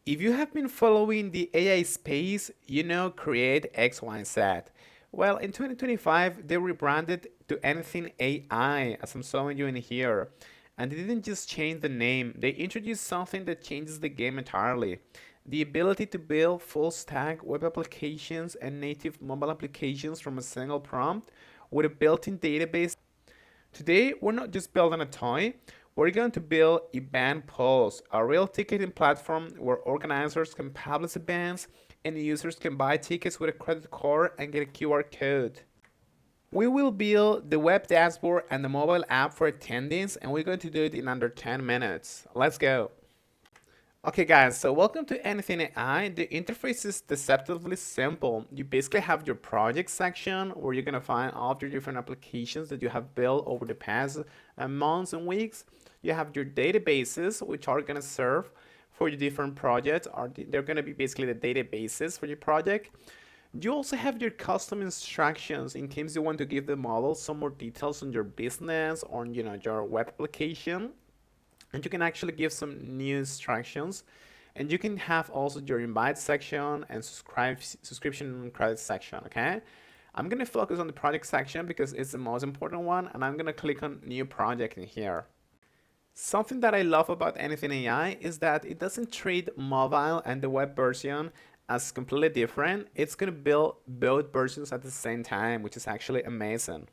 If you have been following the AI space, you know Create X, Y, Z. Well, in 2025, they rebranded to Anything AI, as I'm showing you in here. And they didn't just change the name, they introduced something that changes the game entirely. The ability to build full stack web applications and native mobile applications from a single prompt with a built in database. Today, we're not just building a toy, we're going to build Event Pulse, a real ticketing platform where organizers can publish events and users can buy tickets with a credit card and get a QR code. We will build the web dashboard and the mobile app for attendees, and we're going to do it in under 10 minutes. Let's go. Okay guys, so welcome to Anything AI. The interface is deceptively simple. You basically have your project section where you're gonna find all of your different applications that you have built over the past months and weeks. You have your databases, which are gonna serve for your different projects. They're gonna be basically the databases for your project. You also have your custom instructions in case you want to give the model some more details on your business or your web application, and you can actually give some new instructions, and you can have also your invite section and subscription credit section. Okay, I'm gonna focus on the project section because it's the most important one, and I'm gonna click on new project in here. Something that I love about Anything AI is that it doesn't treat mobile and the web version as completely different. It's gonna build both versions at the same time, which is actually amazing.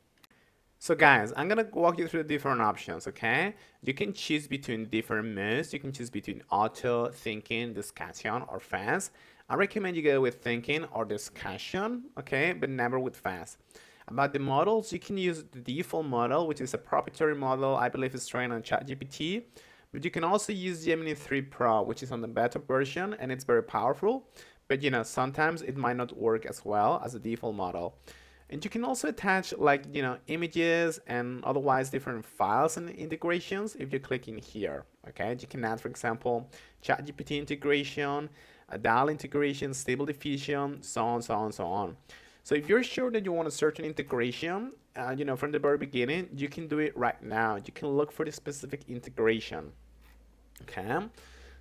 So guys, I'm gonna walk you through the different options, okay? You can choose between different modes. You can choose between auto, thinking, discussion, or fast. I recommend you go with thinking or discussion, okay? But never with fast. About the models, you can use the default model, which is a proprietary model. I believe it's trained on ChatGPT. But you can also use Gemini 3 Pro, which is on the beta version, and it's very powerful. But sometimes it might not work as well as the default model. And you can also attach like, images and otherwise different files and integrations if you click in here, okay? You can add, for example, ChatGPT integration, a DAL integration, stable diffusion, so on, so on, so on. So if you're sure that you want a certain integration, from the very beginning, you can do it right now. You can look for the specific integration, okay?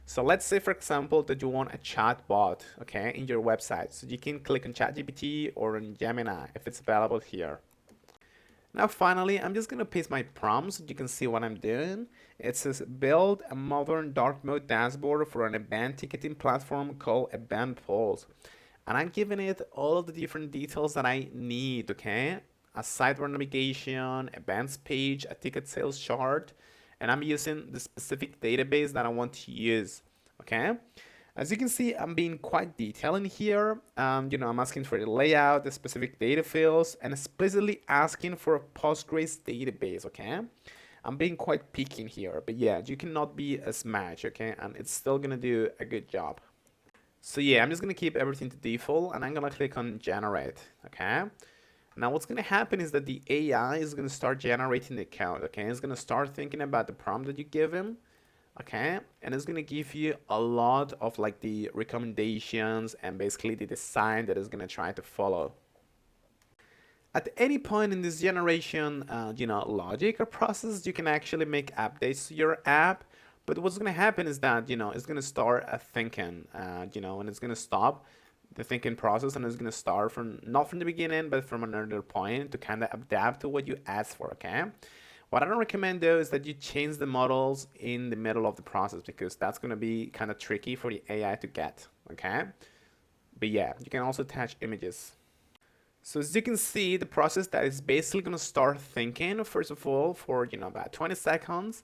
So let's say, for example, that you want a chat bot, okay, in your website. So you can click on ChatGPT or on Gemini if it's available here. Now, finally, I'm just gonna paste my prompt so you can see what I'm doing. It says build a modern dark mode dashboard for an event ticketing platform called Event Pulse. And I'm giving it all of the different details that I need, okay? A sidebar navigation, events page, a ticket sales chart, and I'm using the specific database that I want to use, okay? As you can see, I'm being quite detailed in here. I'm asking for the layout, the specific data fields, and explicitly asking for a Postgres database, okay? I'm being quite picky in here, but yeah, you cannot be as much, okay? And it's still gonna do a good job. So yeah, I'm just gonna keep everything to default, and I'm gonna click on generate, okay? Now what's gonna happen is that the AI is gonna start generating the code, okay? It's gonna start thinking about the prompt that you give him, okay? And it's gonna give you a lot of like the recommendations and basically the design that it's gonna try to follow. At any point in this generation, logic or process, you can actually make updates to your app. But what's gonna happen is that, it's gonna start thinking, and it's gonna stop the thinking process, and it's gonna start from not from the beginning but from another point to kind of adapt to what you ask for, okay? What I don't recommend though is that you change the models in the middle of the process because that's gonna be kind of tricky for the AI to get, okay? But yeah, you can also attach images. So as you can see, the process that is basically gonna start thinking first of all for about 20 seconds,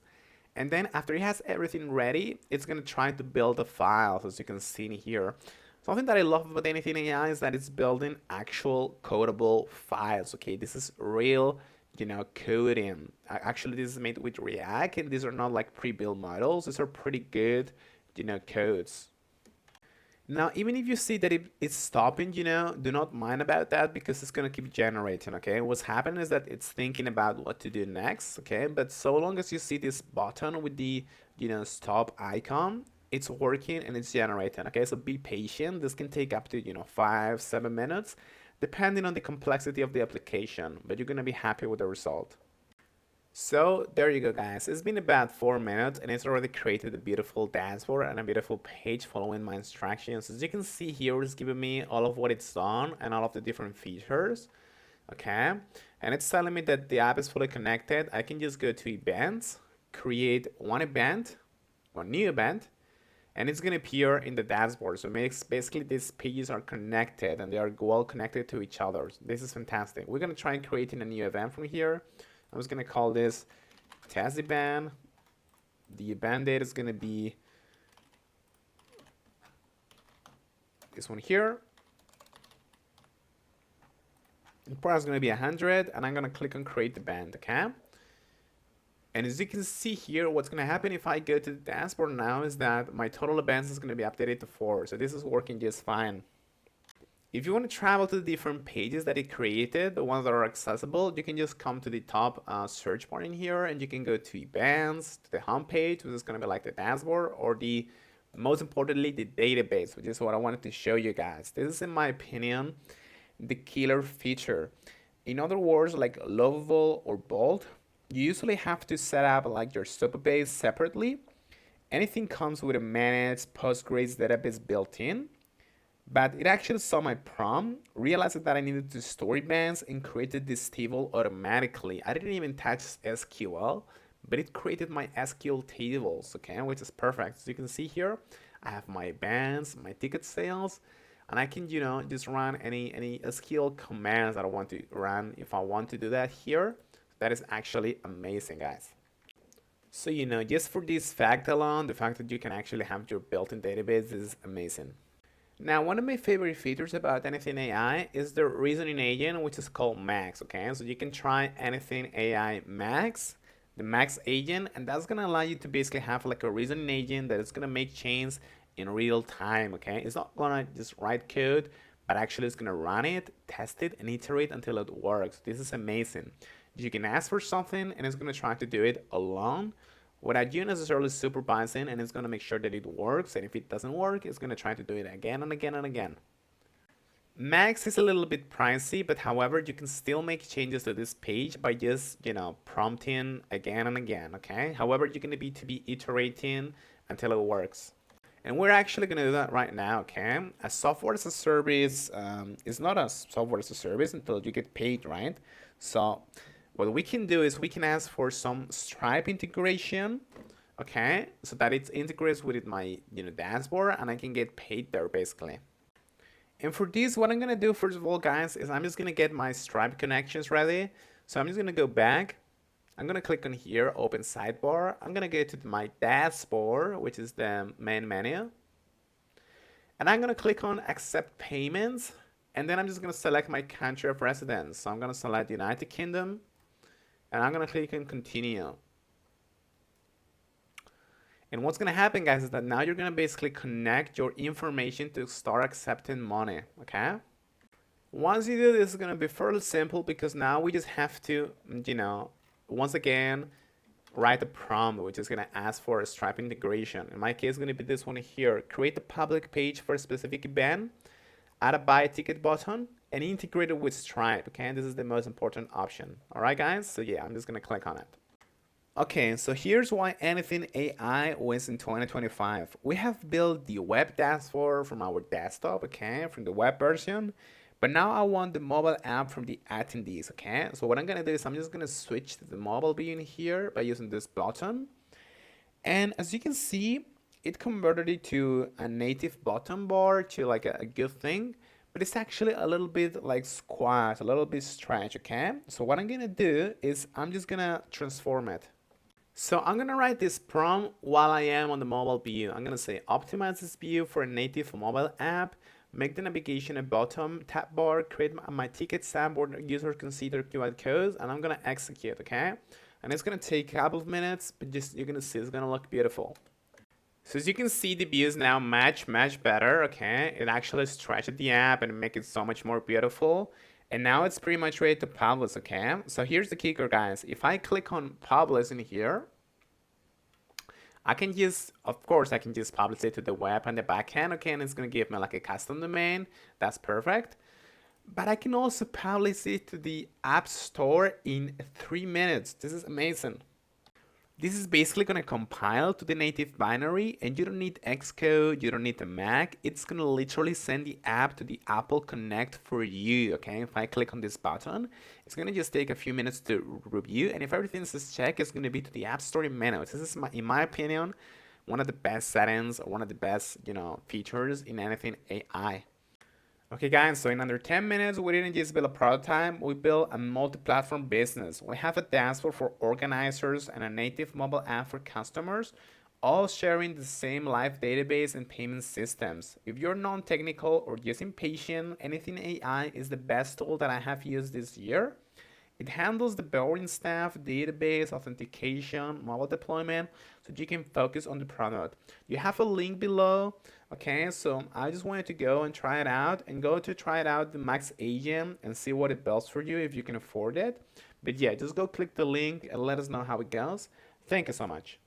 and then after it has everything ready, it's gonna try to build a file, as you can see in here. Something that I love about Anything AI is that it's building actual codable files, okay? This is real, coding. Actually, this is made with React, and these are not like pre-built models. These are pretty good, codes. Now, even if you see that it's stopping, do not mind about that because it's gonna keep generating, okay? What's happening is that it's thinking about what to do next, okay? But so long as you see this button with the, stop icon, it's working and it's generating, okay? So be patient. This can take up to, 5-7 minutes, depending on the complexity of the application, but you're gonna be happy with the result. So there you go, guys. It's been about 4 minutes and it's already created a beautiful dashboard and a beautiful page following my instructions. As you can see here, it's giving me all of what it's done and all of the different features. Okay, and it's telling me that the app is fully connected. I can just go to events, create one event, one new event, and it's gonna appear in the dashboard. So it makes basically these pages are connected and they are well connected to each other. So this is fantastic. We're gonna try creating a new event from here. I'm just gonna call this test event. The event date is gonna be this one here. The price is gonna be 100, and I'm gonna click on create event, okay? And as you can see here, what's gonna happen if I go to the dashboard now is that my total events is gonna be updated to 4. So this is working just fine. If you want to travel to the different pages that it created, the ones that are accessible, you can just come to the top search bar in here and you can go to events, to the home page, which is going to be like the dashboard, or the most importantly, the database, which is what I wanted to show you guys. This is, in my opinion, the killer feature. In other words, like Lovable or Bold, you usually have to set up like your database separately. Anything comes with a managed Postgres database built in. But it actually saw my prompt, realized that I needed to store events, and created this table automatically. I didn't even touch SQL, but it created my SQL tables, okay, which is perfect. So you can see here, I have my events, my ticket sales, and I can, just run any SQL commands that I want to run if I want to do that here. That is actually amazing, guys. So, just for this fact alone, the fact that you can actually have your built-in database is amazing. Now, one of my favorite features about Anything AI is the reasoning agent, which is called Max, okay? So you can try Anything AI Max, the Max agent, and that's gonna allow you to basically have like a reasoning agent that is gonna make changes in real time, okay? It's not gonna just write code, but actually it's gonna run it, test it, and iterate until it works. This is amazing. You can ask for something, and it's gonna try to do it alone, without you necessarily supervising, and it's going to make sure that it works, and if it doesn't work, it's going to try to do it again and again and again. Max is a little bit pricey, but however, you can still make changes to this page by just, prompting again and again, okay? However, you're going to be iterating until it works. And we're actually going to do that right now, okay? A software as a service is not a software as a service until you get paid, right? So what we can do is we can ask for some Stripe integration, okay, so that it integrates with my dashboard, and I can get paid there basically. And for this, what I'm gonna do first of all, guys, is I'm just gonna get my Stripe connections ready. So I'm just gonna go back. I'm gonna click on here, open sidebar. I'm gonna go to my dashboard, which is the main menu, and I'm gonna click on accept payments, and then I'm just gonna select my country of residence. So I'm gonna select the United Kingdom. And I'm gonna click on continue. And what's gonna happen, guys, is that now you're gonna basically connect your information to start accepting money, okay? Once you do this, it's gonna be fairly simple because now we just have to, once again, write a prompt, which is gonna ask for a Stripe integration. In my case, it's gonna be this one here. Create a public page for a specific event, add a buy a ticket button, and integrate it with Stripe, okay? This is the most important option. All right, guys? So yeah, I'm just gonna click on it. Okay, so here's why Anything AI wins in 2025. We have built the web dashboard from our desktop, okay, from the web version, but now I want the mobile app from the attendees, okay? So what I'm gonna do is I'm just gonna switch to the mobile view in here by using this button. And as you can see, it converted it to a native button bar to like a good thing. But it's actually a little bit like squash, a little bit stretch, okay? So what I'm gonna do is I'm just gonna transform it. So I'm gonna write this prompt while I am on the mobile view. I'm gonna say optimize this view for a native mobile app, make the navigation a bottom tab bar, create my ticket tab where users can see their QR codes, and I'm gonna execute, okay? And it's gonna take a couple of minutes, but just you're gonna see it's gonna look beautiful. So as you can see, the views now much better, okay? It actually stretched the app and make it so much more beautiful. And now it's pretty much ready to publish, okay? So here's the kicker, guys. If I click on publish in here, I can just, of course, I can just publish it to the web and the backend, okay? And it's gonna give me like a custom domain. That's perfect. but I can also publish it to the App Store in 3 minutes. This is amazing. This is basically going to compile to the native binary, and you don't need Xcode, you don't need the Mac. It's going to literally send the app to the Apple Connect for you, okay? If I click on this button, it's going to just take a few minutes to review, and if everything says check, it's going to be to the App Store in minutes. This is, in my opinion, one of the best settings, or one of the best, features in anything AI. Okay guys, so in under 10 minutes, we didn't just build a prototype, we built a multi-platform business. We have a dashboard for organizers and a native mobile app for customers, all sharing the same live database and payment systems. If you're non-technical or just impatient, Anything AI is the best tool that I have used this year. It handles the boring stuff, database, authentication, mobile deployment, so you can focus on the product. You have a link below. Okay, so I just wanted to go and try it out and go to try it out the Max Agent and see what it builds for you if you can afford it. But yeah, just go click the link and let us know how it goes. Thank you so much.